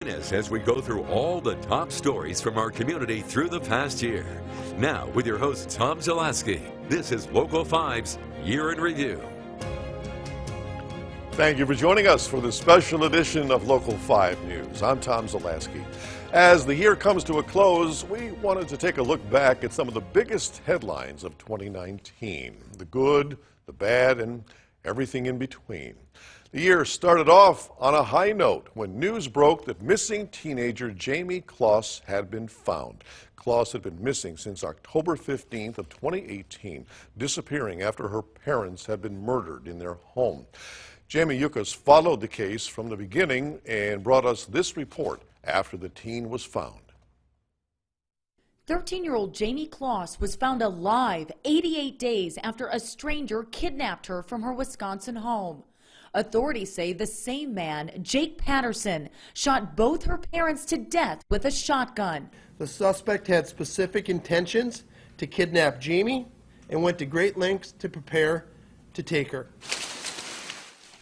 Join us as we go through all the top stories from our community through the past year. Now, with your host, Tom Zaleski, this is Local 5's Year in Review. Thank you for joining us for this special edition of Local 5 News. I'm Tom Zaleski. As the year comes to a close, we wanted to take a look back at some of the biggest headlines of 2019. The good, the bad, and everything in between. The year started off on a high note when news broke that missing teenager Jamie Kloss had been found. Kloss had been missing since October 15th of 2018, disappearing after her parents had been murdered in their home. Jamie Yukas followed the case from the beginning and brought us this report after the teen was found. 13-year-old Jamie Kloss was found alive 88 days after a stranger kidnapped her from her Wisconsin home. Authorities say the same man, Jake Patterson, shot both her parents to death with a shotgun. The suspect had specific intentions to kidnap Jamie and went to great lengths to prepare to take her.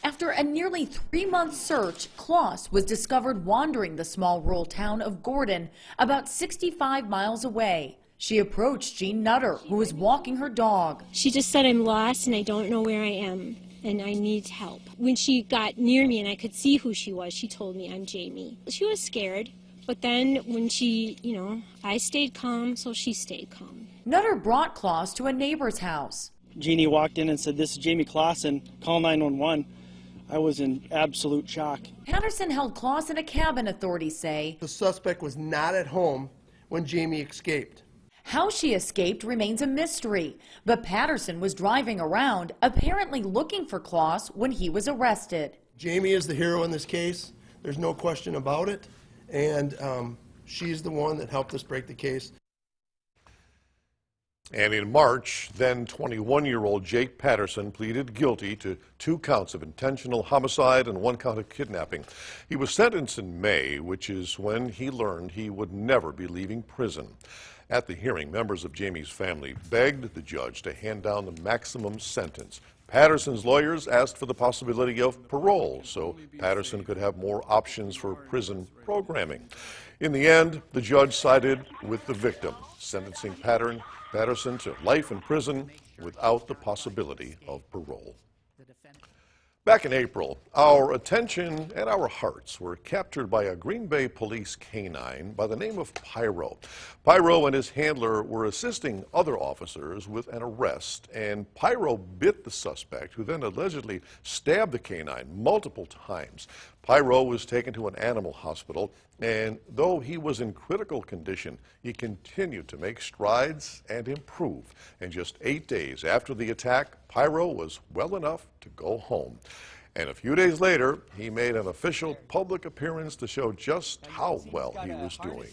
After a nearly 3-month search, Kloss was discovered wandering the small rural town of Gordon, about 65 miles away. She approached Jean Nutter, who was walking her dog. She just said, "I'm lost and I don't know where I am and I need help." When she got near me and I could see who she was, she told me, "I'm Jamie." She was scared, but then when she, I stayed calm, so she stayed calm. Nutter brought Kloss to a neighbor's house. Jeannie walked in and said, "This is Jamie Kloss, and call 911. I was in absolute shock. Patterson held Kloss in a cabin, authorities say. The suspect was not at home when Jamie escaped. How she escaped remains a mystery, but Patterson was driving around, apparently looking for Kloss when he was arrested. Jamie is the hero in this case. There's no question about it, and she's the one that helped us break the case. And in March, then 21-year-old Jake Patterson pleaded guilty to 2 counts of intentional homicide and 1 count of kidnapping. He was sentenced in May, which is when he learned he would never be leaving prison. At the hearing, members of Jamie's family begged the judge to hand down the maximum sentence. Patterson's lawyers asked for the possibility of parole so Patterson could have more options for prison programming. In the end, the judge sided with the victim, sentencing Patterson to life in prison without the possibility of parole. Back in April, our attention and our hearts were captured by a Green Bay police canine by the name of Pyro. Pyro and his handler were assisting other officers with an arrest, and Pyro bit the suspect, who then allegedly stabbed the canine multiple times. Pyro was taken to an animal hospital, and though he was in critical condition, he continued to make strides and improve. And just 8 days after the attack, Pyro was well enough to go home. And a few days later, he made an official public appearance to show just how well he was doing.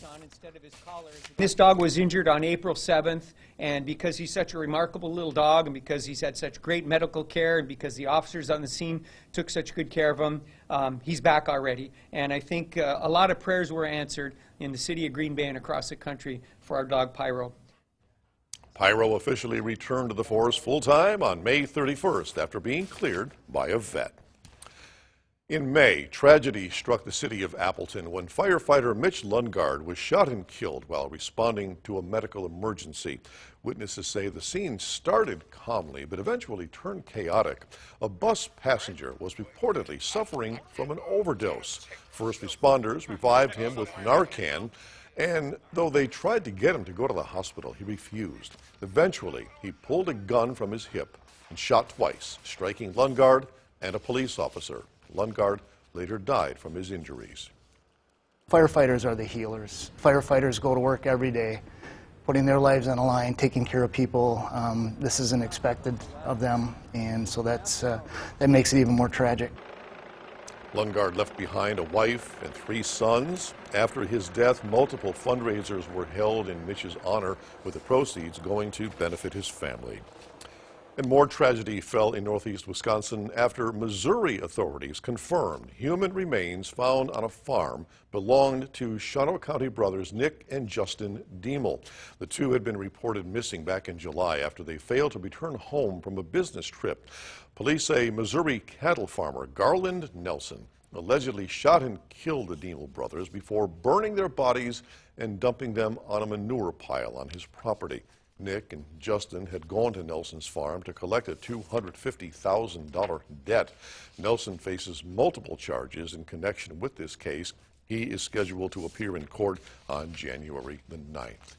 This dog was injured on April 7th, and because he's such a remarkable little dog, and because he's had such great medical care, and because the officers on the scene took such good care of him, he's back already. And I think a lot of prayers were answered in the city of Green Bay and across the country for our dog Pyro. Pyro officially returned to the force full-time on May 31st after being cleared by a vet. In May, tragedy struck the city of Appleton when firefighter Mitch Lundgaard was shot and killed while responding to a medical emergency. Witnesses say the scene started calmly but eventually turned chaotic. A bus passenger was reportedly suffering from an overdose. First responders revived him with Narcan, and though they tried to get him to go to the hospital, he refused. Eventually, he pulled a gun from his hip and shot twice, striking Lundgaard and a police officer. Lundgaard later died from his injuries. Firefighters are the healers. Firefighters go to work every day, putting their lives on the line, taking care of people. This isn't expected of them, and so that makes it even more tragic. Lundgaard left behind a wife and 3 sons. After his death, multiple fundraisers were held in Mitch's honor, with the proceeds going to benefit his family. And more tragedy fell in northeast Wisconsin after Missouri authorities confirmed human remains found on a farm belonged to Shawano County brothers Nick and Justin Diemel. The 2 had been reported missing back in July after they failed to return home from a business trip. Police say Missouri cattle farmer Garland Nelson allegedly shot and killed the Deanel brothers before burning their bodies and dumping them on a manure pile on his property. Nick and Justin had gone to Nelson's farm to collect a $250,000 debt. Nelson faces multiple charges in connection with this case. He is scheduled to appear in court on January the 9th.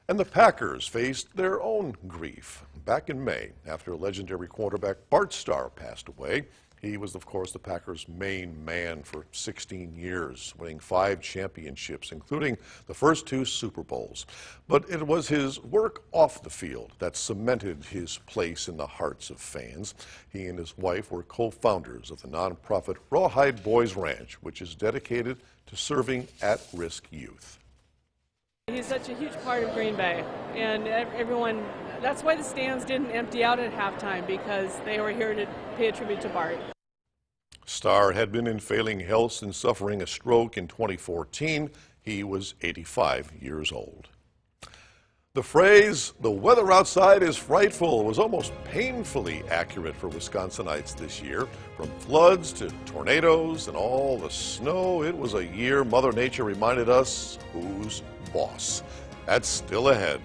And the Packers faced their own grief back in May after legendary quarterback Bart Starr passed away. He was, of course, the Packers' main man for 16 years, winning 5 championships, including the first 2 Super Bowls. But it was his work off the field that cemented his place in the hearts of fans. He and his wife were co-founders of the nonprofit Rawhide Boys Ranch, which is dedicated to serving at-risk youth. He's such a huge part of Green Bay, and everyone, that's why the stands didn't empty out at halftime, because they were here to pay a tribute to Bart. Starr had been in failing health since suffering a stroke in 2014. He was 85 years old. The phrase, "the weather outside is frightful," was almost painfully accurate for Wisconsinites this year. From floods to tornadoes and all the snow, it was a year Mother Nature reminded us who's boss. That's still ahead.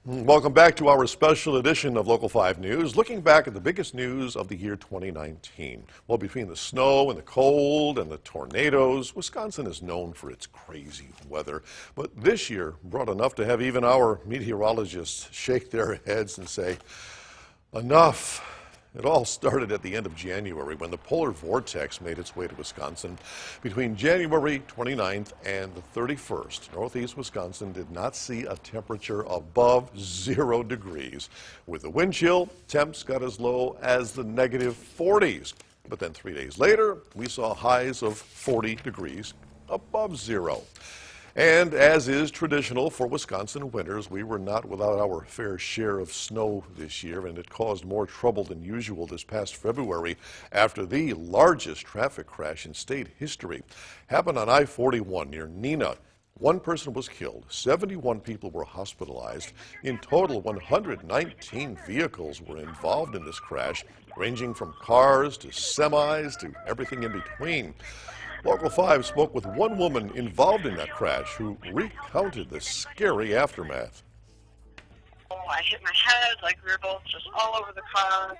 Welcome back to our special edition of Local 5 News, looking back at the biggest news of the year 2019. Well, between the snow and the cold and the tornadoes, Wisconsin is known for its crazy weather. But this year brought enough to have even our meteorologists shake their heads and say, enough. It all started at the end of January when the polar vortex made its way to Wisconsin. Between January 29th and the 31st, northeast Wisconsin did not see a temperature above 0 degrees. With the wind chill, temps got as low as the negative 40s. But then 3 days later, we saw highs of 40 degrees above 0. And as is traditional for Wisconsin winters, we were not without our fair share of snow this year, and it caused more trouble than usual this past February after the largest traffic crash in state history happened on I-41 near Neenah. 1 person was killed, 71 people were hospitalized. In total, 119 vehicles were involved in this crash, ranging from cars to semis to everything in between. Local 5 spoke with one woman involved in that crash who recounted the scary aftermath. I hit my head, like we were both just all over the car.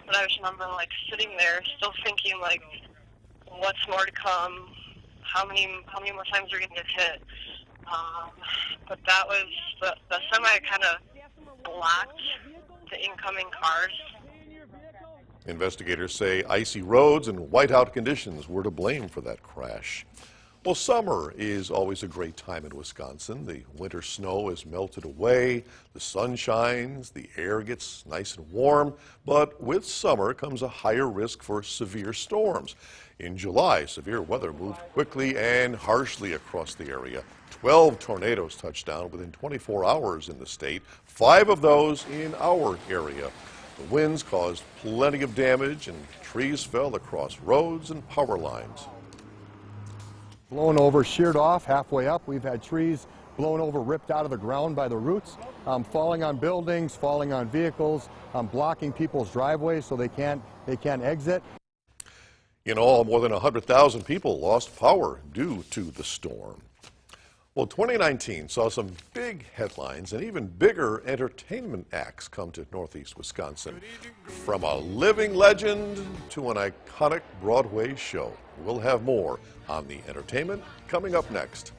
But I just remember like sitting there still thinking like, what's more to come? How many more times are we going to get hit? But that was, the semi kind of blocked the incoming cars. Investigators say icy roads and whiteout conditions were to blame for that crash. Well, summer is always a great time in Wisconsin. The winter snow is melted away, the sun shines, the air gets nice and warm, but with summer comes a higher risk for severe storms. In July, severe weather moved quickly and harshly across the area. 12 tornadoes touched down within 24 hours in the state, 5 of those in our area. The winds caused plenty of damage and trees fell across roads and power lines. Blown over, sheared off halfway up. We've had trees blown over, ripped out of the ground by the roots, falling on buildings, falling on vehicles, blocking people's driveways so they can't exit. In all, more than 100,000 people lost power due to the storm. Well, 2019 saw some big headlines and even bigger entertainment acts come to Northeast Wisconsin. From a living legend to an iconic Broadway show. We'll have more on the entertainment coming up next.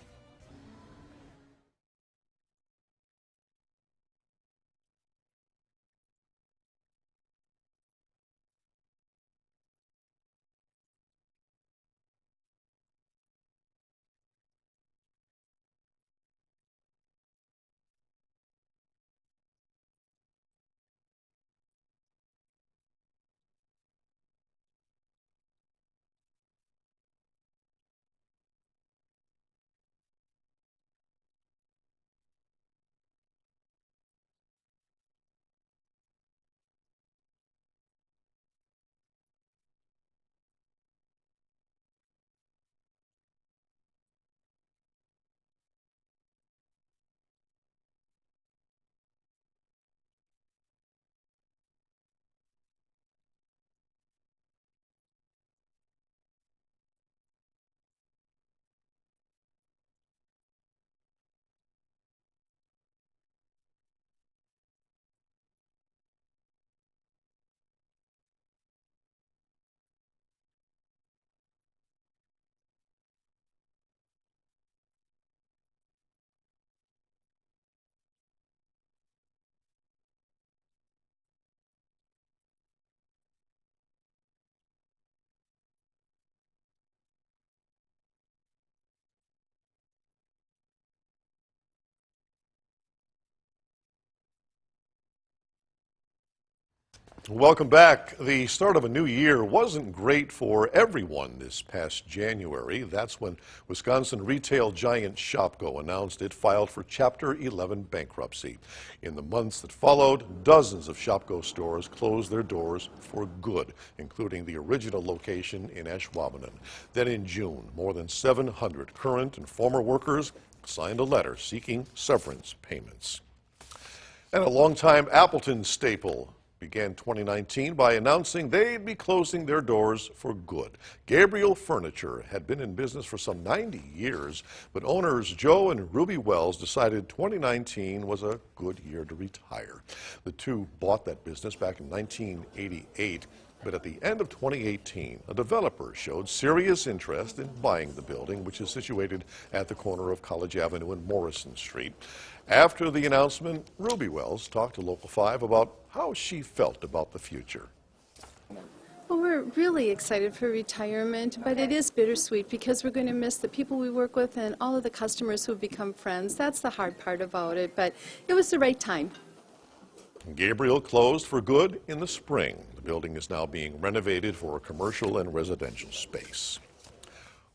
Welcome back. The start of a new year wasn't great for everyone this past January. That's when Wisconsin retail giant Shopko announced it filed for Chapter 11 bankruptcy. In the months that followed, dozens of Shopko stores closed their doors for good, including the original location in Ashwaubenon. Then in June, more than 700 current and former workers signed a letter seeking severance payments. And a longtime Appleton staple began 2019 by announcing they'd be closing their doors for good. Gabriel Furniture had been in business for some 90 years, but owners Joe and Ruby Wells decided 2019 was a good year to retire. The two bought that business back in 1988, but at the end of 2018, a developer showed serious interest in buying the building, which is situated at the corner of College Avenue and Morrison Street. After the announcement, Ruby Wells talked to Local 5 about how she felt about the future. Well, we're really excited for retirement, but it is bittersweet because we're going to miss the people we work with and all of the customers who have become friends. That's the hard part about it, but it was the right time. Gabriel closed for good in the spring. The building is now being renovated for a commercial and residential space.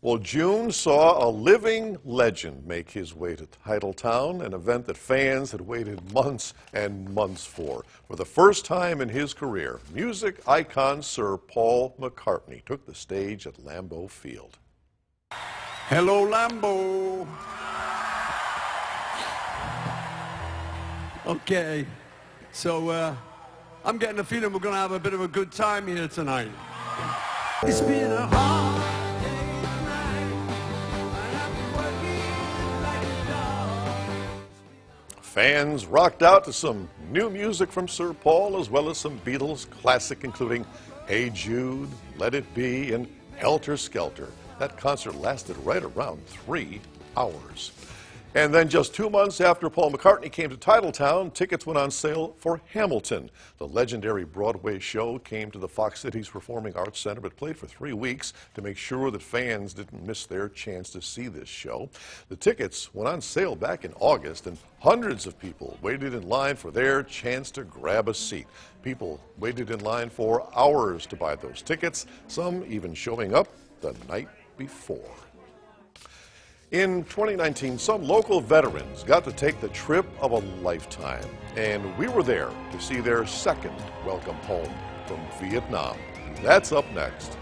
Well, June saw a living legend make his way to Titletown, an event that fans had waited months and months for. For the first time in his career, music icon Sir Paul McCartney took the stage at Lambeau Field. Hello, Lambeau. Okay, so I'm getting the feeling we're going to have a bit of a good time here tonight. It's been a hard Fans rocked out to some new music from Sir Paul, as well as some Beatles classic, including Hey Jude, Let It Be, and Helter Skelter. That concert lasted right around 3 hours. And then just 2 months after Paul McCartney came to Titletown, tickets went on sale for Hamilton. The legendary Broadway show came to the Fox Cities Performing Arts Center, but played for 3 weeks to make sure that fans didn't miss their chance to see this show. The tickets went on sale back in August, and hundreds of people waited in line for their chance to grab a seat. People waited in line for hours to buy those tickets, some even showing up the night before. In 2019, some local veterans got to take the trip of a lifetime, and we were there to see their second welcome home from Vietnam. That's up next.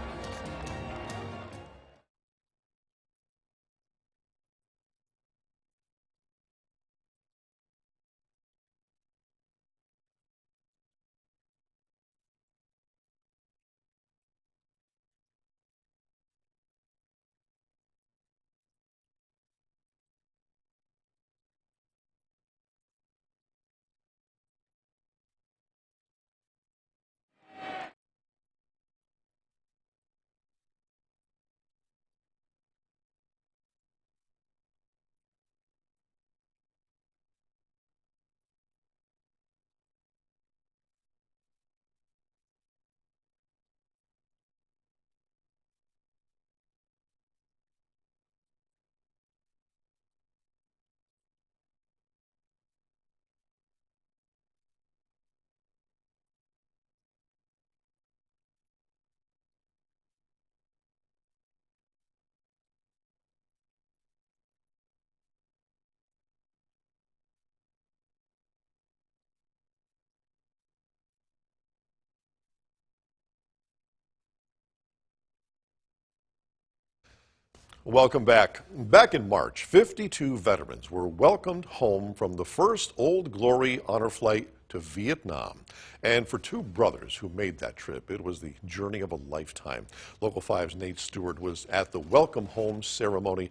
Welcome back. Back in March, 52 veterans were welcomed home from the first Old Glory honor flight to Vietnam. And for two brothers who made that trip, it was the journey of a lifetime. Local 5's Nate Stewart was at the welcome home ceremony,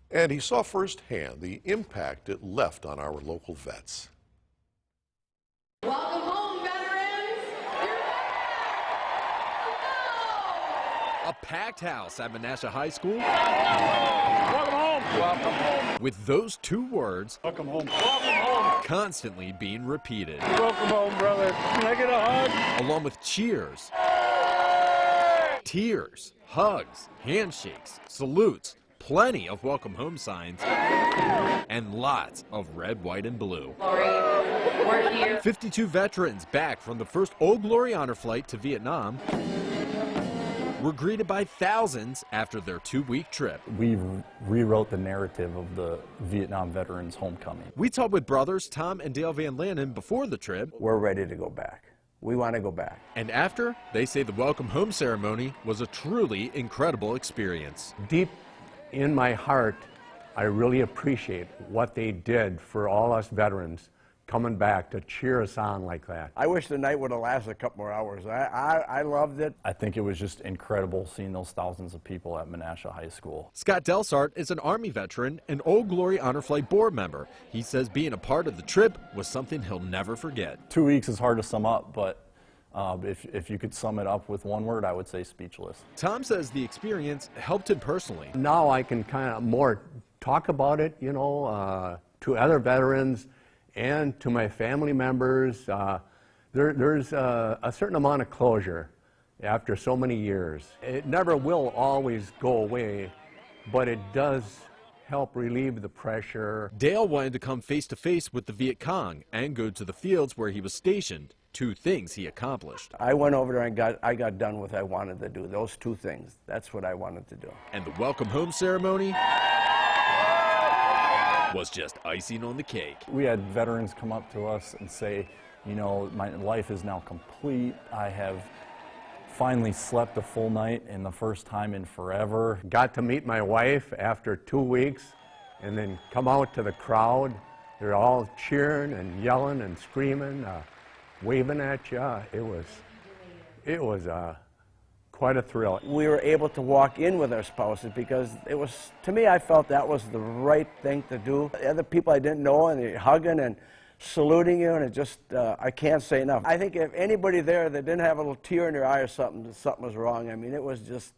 and he saw firsthand the impact it left on our local vets. Welcome home, veterans! A packed house at Menasha High School. Welcome home! Welcome home! With those two words, welcome home! Welcome home! Constantly being repeated. Welcome home, brother. Can I get a hug? Along with cheers, tears, hugs, handshakes, salutes, plenty of welcome home signs, and lots of red, white, and blue. We're here. 52 veterans back from the first Old Glory honor flight to Vietnam were greeted by thousands after their 2-week trip. We rewrote the narrative of the Vietnam veterans' homecoming. We talked with brothers Tom and Dale Van Lannen before the trip. We're ready to go back. We want to go back. And after, they say the welcome home ceremony was a truly incredible experience. Deep in my heart, I really appreciate what they did for all us veterans coming back to cheer us on like that. I wish the night would have lasted a couple more hours. I loved it. I think it was just incredible seeing those thousands of people at Menasha High School. Scott Delsart is an Army veteran and Old Glory Honor Flight board member. He says being a part of the trip was something he'll never forget. 2 weeks is hard to sum up, but if you could sum it up with one word, I would say speechless. Tom says the experience helped him personally. Now I can kind of more talk about it, you know, to other veterans and to my family members. There's a certain amount of closure after so many years. It never will always go away, but it does help relieve the pressure. Dale wanted to come face to face with the Viet Cong and go to the fields where he was stationed. 2 things he accomplished. I went over there and I got done with what I wanted to do. Those 2 things. That's what I wanted to do. And the welcome home ceremony was just icing on the cake. We had veterans come up to us and say, you know, my life is now complete. I have finally slept a full night and the first time in forever. Got to meet my wife after 2 weeks and then come out to the crowd. They're all cheering and yelling and screaming, waving at you. It was quite a thrill. We were able to walk in with our spouses because it was, to me, I felt that was the right thing to do. The other people I didn't know, and they're hugging and saluting you, and it just, I can't say enough. I think if anybody there that didn't have a little tear in their eye or something was wrong. I mean, it was just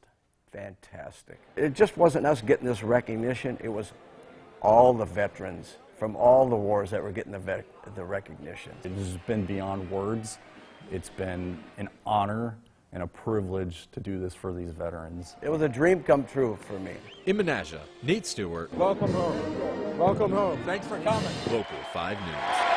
fantastic. It just wasn't us getting this recognition. It was all the veterans from all the wars that were getting the recognition. It has been beyond words. It's been an honor and a privilege to do this for these veterans. It was a dream come true for me. In Menasha, Nate Stewart. Welcome home. Welcome home. Thanks for coming. Local 5 News.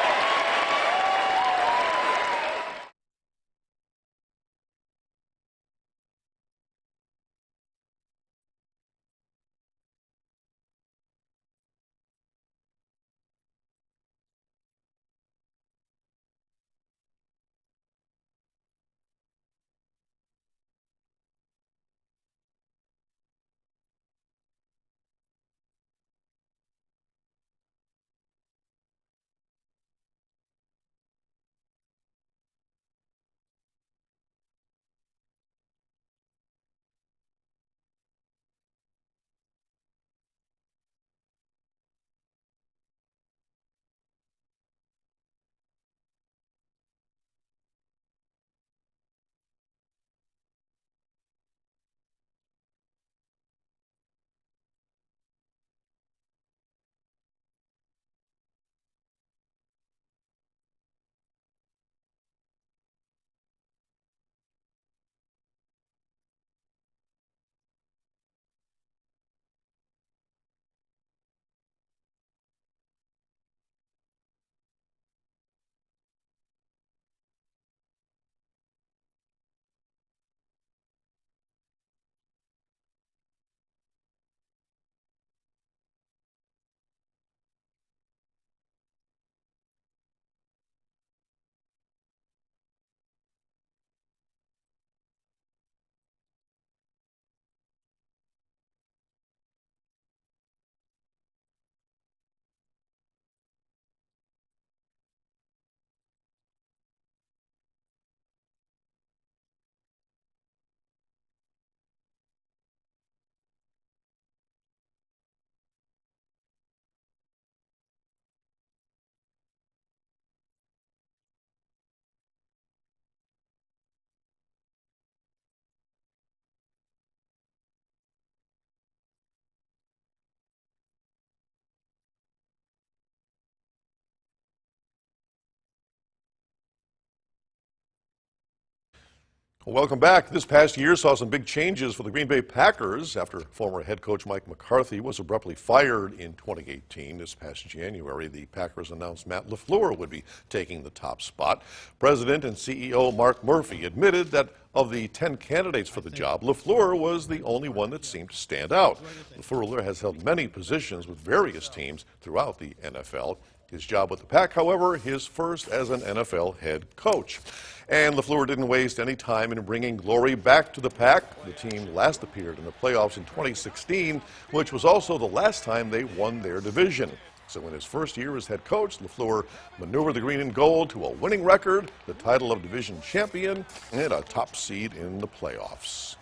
Welcome back. This past year saw some big changes for the Green Bay Packers after former head coach Mike McCarthy was abruptly fired in 2018. This past January, the Packers announced Matt LaFleur would be taking the top spot. President and CEO Mark Murphy admitted that of the 10 candidates for the job, LaFleur was the only one that seemed to stand out. LaFleur has held many positions with various teams throughout the NFL. His job with the Pack, however, his first as an NFL head coach. And LaFleur didn't waste any time in bringing glory back to the Pack. The team last appeared in the playoffs in 2016, which was also the last time they won their division. So in his first year as head coach, LaFleur maneuvered the green and gold to a winning record, the title of division champion, and a top seed in the playoffs.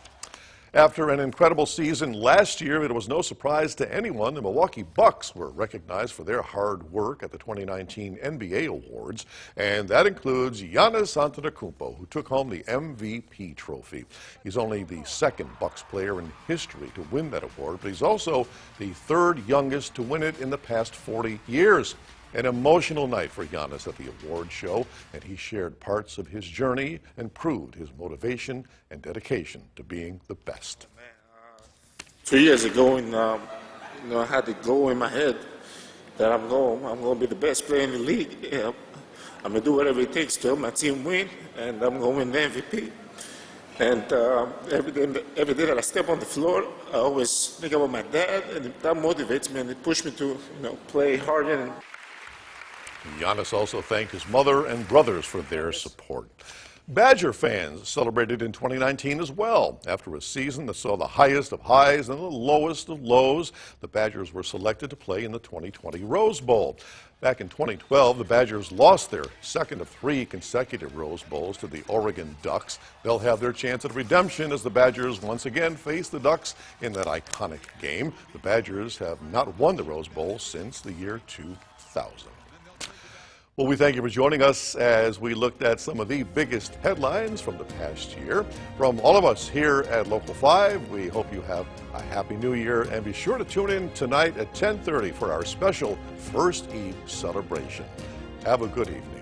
After an incredible season last year, it was no surprise to anyone the Milwaukee Bucks were recognized for their hard work at the 2019 NBA Awards, and that includes Giannis Antetokounmpo, who took home the MVP trophy. He's only the second Bucks player in history to win that award, but he's also the third youngest to win it in the past 40 years. An emotional night for Giannis at the award show, and he shared parts of his journey and proved his motivation and dedication to being the best. 2 years ago, I had the goal in my head that I'm going to be the best player in the league. Yeah, I'm going to do whatever it takes to help my team win, and I'm going to win the MVP. And every day that I step on the floor, I always think about my dad, and that motivates me and it pushes me to play harder. And Giannis also thanked his mother and brothers for their support. Badger fans celebrated in 2019 as well. After a season that saw the highest of highs and the lowest of lows, the Badgers were selected to play in the 2020 Rose Bowl. Back in 2012, the Badgers lost their second of 3 consecutive Rose Bowls to the Oregon Ducks. They'll have their chance at redemption as the Badgers once again face the Ducks in that iconic game. The Badgers have not won the Rose Bowl since the year 2000. Well, we thank you for joining us as we looked at some of the biggest headlines from the past year. From all of us here at Local 5, we hope you have a happy new year, and be sure to tune in tonight at 10:30 for our special First Eve celebration. Have a good evening.